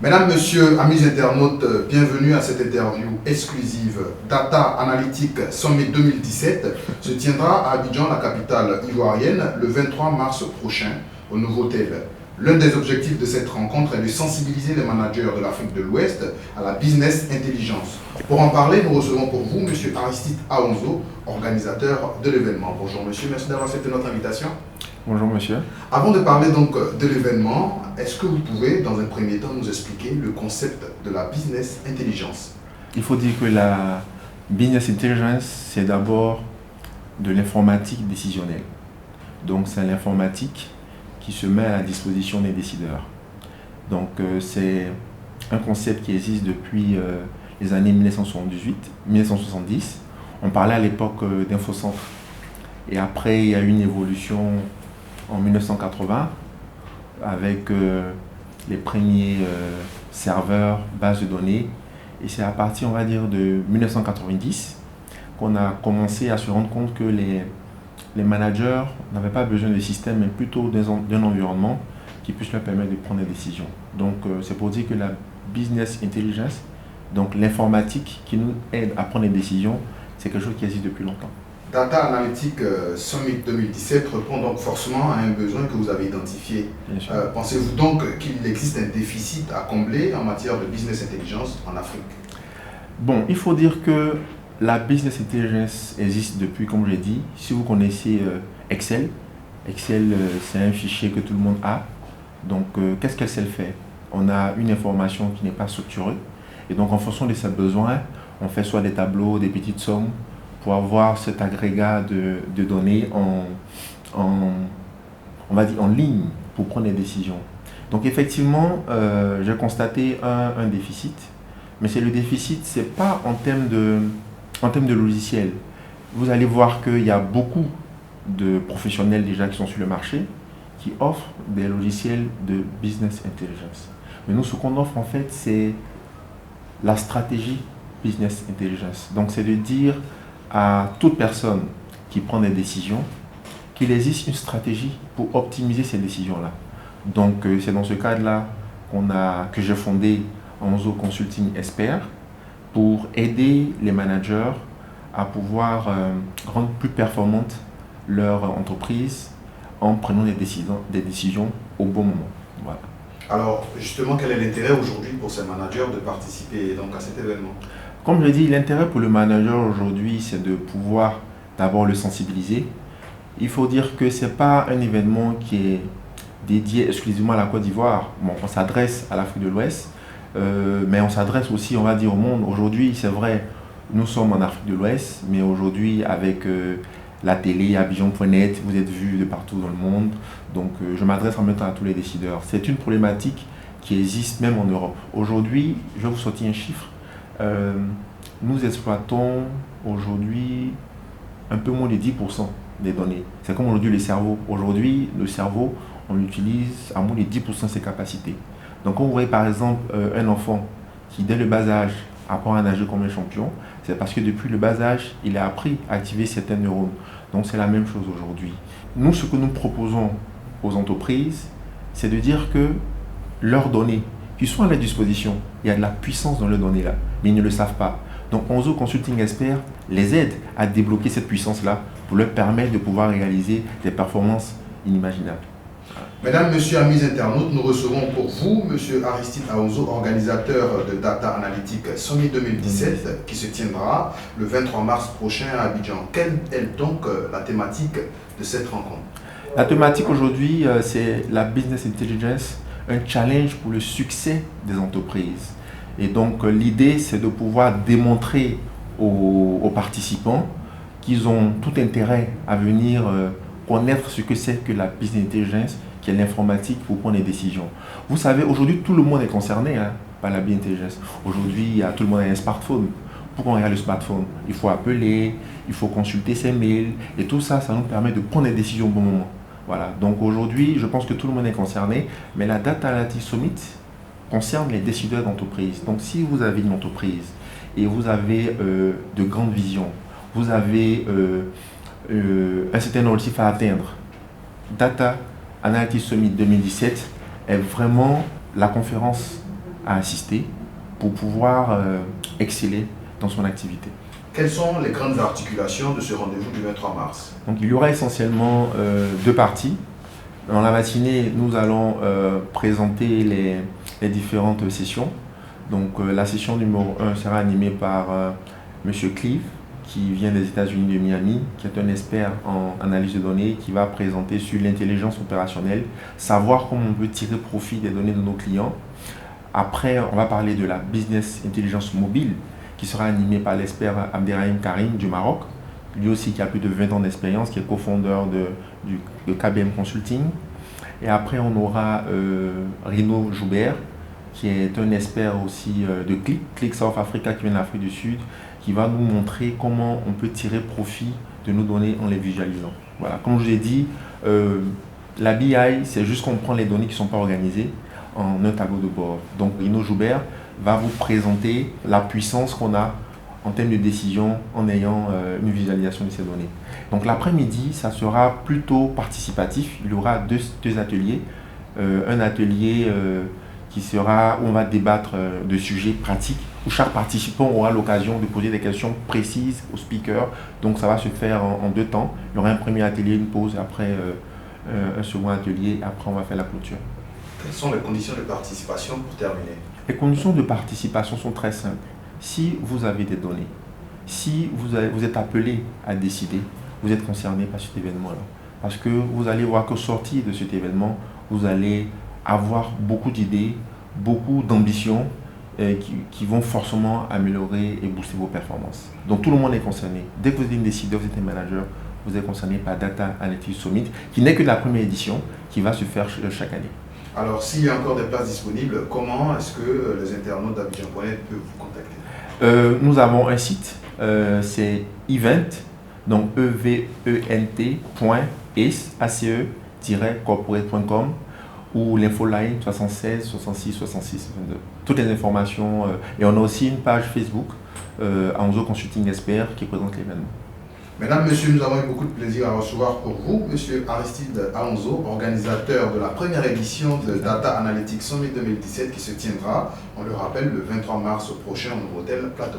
Mesdames, Messieurs, amis internautes, bienvenue à cette interview exclusive. Data Analytics Summit 2017 se tiendra à Abidjan, la capitale ivoirienne, le 23 mars prochain, au Novotel. L'un des objectifs de cette rencontre est de sensibiliser les managers de l'Afrique de l'Ouest à la business intelligence. Pour en parler, nous recevons pour vous M. Aristide Aonzo, organisateur de l'événement. Bonjour monsieur, merci d'avoir accepté notre invitation. Bonjour monsieur. Avant de parler donc de l'événement, est-ce que vous pouvez dans un premier temps nous expliquer le concept de la business intelligence? Il faut dire que la business intelligence, c'est d'abord de l'informatique décisionnelle. Donc c'est l'informatique qui se met à la disposition des décideurs. Donc c'est un concept qui existe depuis les années 1970. On parlait à l'époque d'infocentre. Et après, il y a eu une évolution en 1980 avec les premiers serveurs, bases de données. Et c'est à partir, on va dire, de 1990 qu'on a commencé à se rendre compte que les managers n'avaient pas besoin de système, mais plutôt d'un environnement qui puisse leur permettre de prendre des décisions. Donc c'est pour dire que la business intelligence, donc l'informatique qui nous aide à prendre des décisions, c'est quelque chose qui existe depuis longtemps. Data Analytics Summit 2017 répond donc forcément à un besoin que vous avez identifié. Pensez-vous donc qu'il existe un déficit à combler en matière de business intelligence en Afrique? Bon, il faut dire que la business intelligence existe depuis, comme je l'ai dit, si vous connaissez Excel, c'est un fichier que tout le monde a. Donc, qu'est-ce qu'Excel fait? On a une information qui n'est pas structurée. Et donc, en fonction de ses besoins, on fait soit des tableaux, des petites sommes, pour avoir cet agrégat de données on va dire en ligne pour prendre des décisions. Donc effectivement, j'ai constaté un déficit, mais c'est le déficit, c'est pas en termes de logiciels. Vous allez voir qu'il y a beaucoup de professionnels déjà qui sont sur le marché qui offrent des logiciels de business intelligence. Mais nous, ce qu'on offre en fait, c'est la stratégie business intelligence. Donc c'est de dire à toute personne qui prend des décisions qu'il existe une stratégie pour optimiser ces décisions-là. Donc c'est dans ce cadre-là que j'ai fondé Aonzo Consulting Expert pour aider les managers à pouvoir rendre plus performante leur entreprise en prenant des décisions au bon moment. Voilà. Alors justement, quel est l'intérêt aujourd'hui pour ces managers de participer donc à cet événement? Comme je l'ai dit, l'intérêt pour le manager aujourd'hui, c'est de pouvoir d'abord le sensibiliser. Il faut dire que ce n'est pas un événement qui est dédié exclusivement à la Côte d'Ivoire. Bon, on s'adresse à l'Afrique de l'Ouest, mais on s'adresse aussi, on va dire, au monde. Aujourd'hui, c'est vrai, nous sommes en Afrique de l'Ouest, mais aujourd'hui, avec la télé, Abidjan.net, vous êtes vus de partout dans le monde. Donc, je m'adresse en même temps à tous les décideurs. C'est une problématique qui existe même en Europe. Aujourd'hui, je vais vous sortir un chiffre. Nous exploitons aujourd'hui un peu moins de 10% des données. C'est comme aujourd'hui le cerveau. Aujourd'hui, le cerveau, on l'utilise à moins de 10% de ses capacités. Donc, quand vous voyez par exemple un enfant qui, dès le bas âge, apprend à nager comme un champion, c'est parce que depuis le bas âge, il a appris à activer certains neurones. Donc, c'est la même chose aujourd'hui. Nous, ce que nous proposons aux entreprises, c'est de dire que leurs données qui sont à leur disposition, il y a de la puissance dans leurs données là, mais ils ne le savent pas. Donc Aonzo Consulting Expert les aide à débloquer cette puissance-là pour leur permettre de pouvoir réaliser des performances inimaginables. Mesdames, Messieurs, amis internautes, nous recevons pour vous M. Aristide Aonzo, organisateur de Data Analytics Summit 2017, qui se tiendra le 23 mars prochain à Abidjan. Quelle est donc la thématique de cette rencontre? La thématique aujourd'hui, c'est la business intelligence, un challenge pour le succès des entreprises. Et donc l'idée, c'est de pouvoir démontrer aux participants qu'ils ont tout intérêt à venir connaître ce que c'est que la business intelligence, qui est l'informatique pour prendre des décisions. Vous savez, aujourd'hui, tout le monde est concerné par la business intelligence. Aujourd'hui, tout le monde a un smartphone. Pourquoi on regarde le smartphone? Il faut appeler, il faut consulter ses mails, et tout ça, ça nous permet de prendre des décisions au bon moment. Voilà, donc aujourd'hui, je pense que tout le monde est concerné, mais la Data Analytics Summit concerne les décideurs d'entreprise. Donc si vous avez une entreprise et vous avez de grandes visions, vous avez un certain objectif à atteindre, Data Analytics Summit 2017 est vraiment la conférence à assister pour pouvoir exceller dans son activité. Quelles sont les grandes articulations de ce rendez-vous du 23 mars? Donc, il y aura essentiellement deux parties. Dans la matinée, nous allons présenter les différentes sessions. Donc, la session numéro 1 sera animée par M. Clive, qui vient des États-Unis de Miami, qui est un expert en analyse de données, qui va présenter sur l'intelligence opérationnelle, savoir comment on peut tirer profit des données de nos clients. Après, on va parler de la business intelligence mobile, qui sera animée par l'expert Abderrahim Karim du Maroc, lui aussi qui a plus de 20 ans d'expérience, qui est cofondeur de KBM Consulting. Et après, on aura Rino Joubert, qui est un expert aussi de Click South Africa, qui vient d'Afrique du Sud, qui va nous montrer comment on peut tirer profit de nos données en les visualisant. Voilà. Comme je vous ai dit, la BI, c'est juste qu'on prend les données qui ne sont pas organisées en un tableau de bord. Donc, Rino Joubert va vous présenter la puissance qu'on a en termes de décision en ayant une visualisation de ces données. Donc, l'après-midi, ça sera plutôt participatif. Il y aura deux ateliers. Un atelier qui sera où on va débattre de sujets pratiques, où chaque participant aura l'occasion de poser des questions précises au speaker. Donc, ça va se faire en deux temps. Il y aura un premier atelier, une pause, après un second atelier, après on va faire la clôture. Quelles sont les conditions de participation pour terminer? Les conditions de participation sont très simples. Si vous avez des données, si vous êtes appelé à décider, vous êtes concerné par cet événement-là. Parce que vous allez voir qu'au sortir de cet événement, vous allez avoir beaucoup d'idées, beaucoup d'ambitions qui vont forcément améliorer et booster vos performances. Donc tout le monde est concerné. Dès que vous êtes un décideur, vous êtes un manager, vous êtes concerné par Data Analytics Summit, qui n'est que la première édition, qui va se faire chaque année. Alors, s'il y a encore des places disponibles, comment est-ce que les internautes d'Abidjan.net peuvent vous contacter? Nous avons un site, c'est event, donc event.ace-corporate.com ou l'infoline 76 66 66 22. Toutes les informations, et on a aussi une page Facebook, Anzo Consulting Expert, qui présente l'événement. Mesdames, Messieurs, nous avons eu beaucoup de plaisir à recevoir pour vous Monsieur Aristide Alonso, organisateur de la première édition de Data Analytics Summit 2017 qui se tiendra, on le rappelle, le 23 mars prochain au Novotel Plateau.